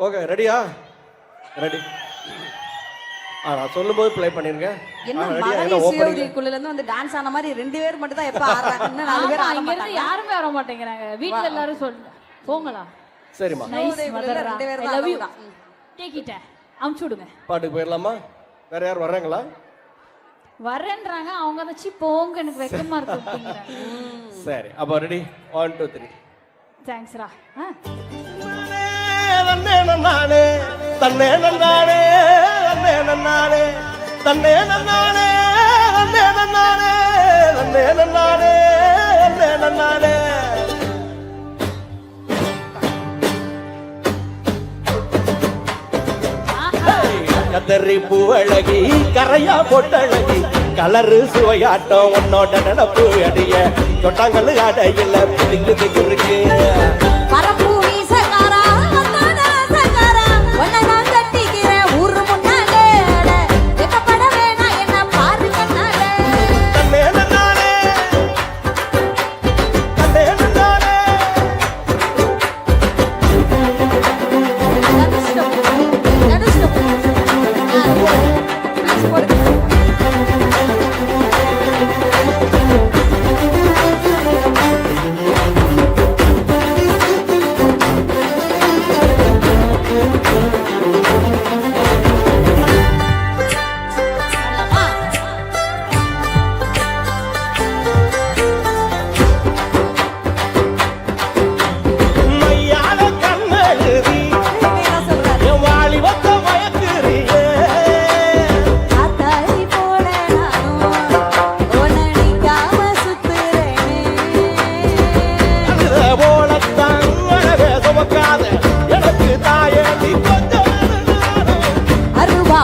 Okay ரெடியா? Ready. நான் சொல்லும்போது ப்ளே பண்ணிருங்க. என்ன மகளிர் சுய குழுல இருந்து வந்து டான்ஸ் ஆன மாதிரி 2 பேர் மட்டும் தான் எப்ப ஆடுறாங்க. இன்னும் 4 பேர் ஆட மாட்டாங்க. யாருமே வர மாட்டேங்கறாங்க. வீட்ல எல்லாரும் சொல்லுங்க. போங்களா? சரிமா. Nice mother. 2 பேர் தான் லவ் தான். Take it. அம்ச்சு விடுங்க. பாட்டுக்கு போயிரலாமா? வேற யார் வர்றாங்களா? வரேன்றாங்க. அவங்க வச்சி போங்க எனக்கு வெக்கமா இருக்குங்கறாங்க. சரி. அப்ப ரெடி 1 2 3. தேங்க்ஸ் ரா. தன்னே நன்னானே தன்னே நன்னானே தன்னே நன்னானே தன்னே நன்னானே தன்னே நன்னானே தன்னே நன்னானே தன்னே நன்னானே. கதறி பூவழகி கரையா பொட்டழகி கலரு சுவையாட்டம் உன்னோட நடப்பு அடிய தொட்டாங்கல் அடையில பிடிக்குது குறுக்கு பரப்பு வீசகாரா வந்தானா சகாரா உன்னை நான் கட்டிக்கிறேன் ஊரு முன்னாலே வெக்கப்பட வேணாம் என்ன பாரு கண்ணாலே. தன்னே நன்னானே தன்னே நன்னானே.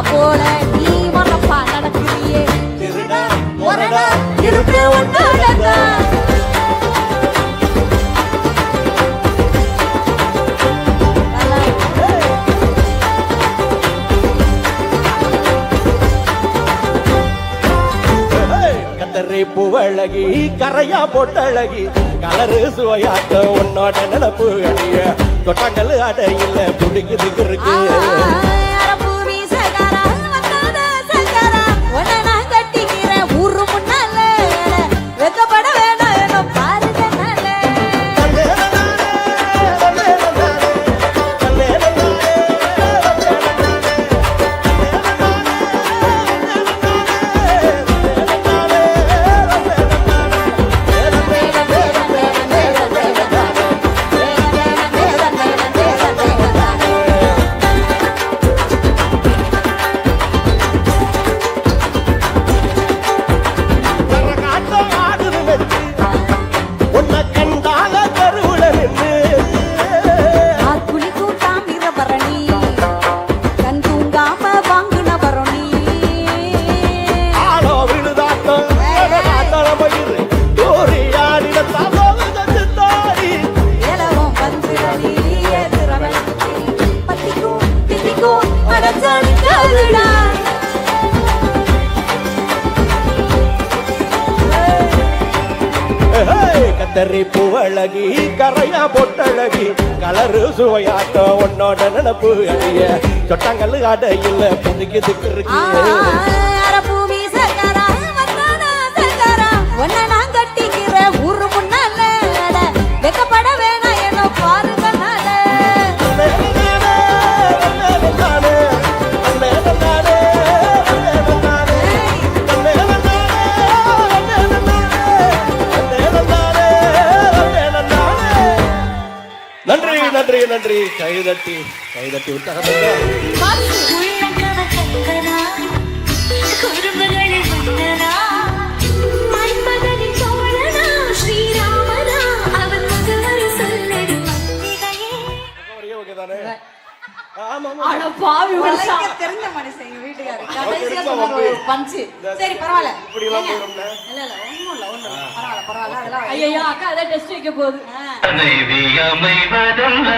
போல நீ மனப்பா நடக்கிறியே ஒரடா இருப்பே ஒன்னடா. கதறி பூவழகி கரையா பொட்டழகி கலரு சுவையாட்டம் உன்னோட நினப்பு அடிய தொட்டாங்கல் அடையில பிடிக்குது இருக்கு. கதறி பூவழகி கரையா பொட்டழகி கலரு சுவையாட்டம் உன்னோட நினப்பு அடிய தொட்டாங்கல் அடையில பிடிக்குது இருக்கு. உன்னை நான் கட்டிக்கிறேன் ஊரு முன்னாலே வெக்கப்பட வேணாம் என்ன பாரு கண்ணாலே. நன்றி நன்றி நன்றி. கைதட்டி கைதட்டி விட்டாங்க. தெரிஞ்ச மனுஷன் வீட்டுக்காரு கடைசியா சொன்ன பஞ்சு. சரி பரவாயில்ல. இப்படி எல்லாம் போறோம்ல. இல்ல இல்ல ஒண்ணும் இல்ல பரவாயில்ல பரவாயில்ல அதெல்லாம். ஐயோ அக்கா அத டெஸ்ட் வைக்க போகுது. அமைவதல்ல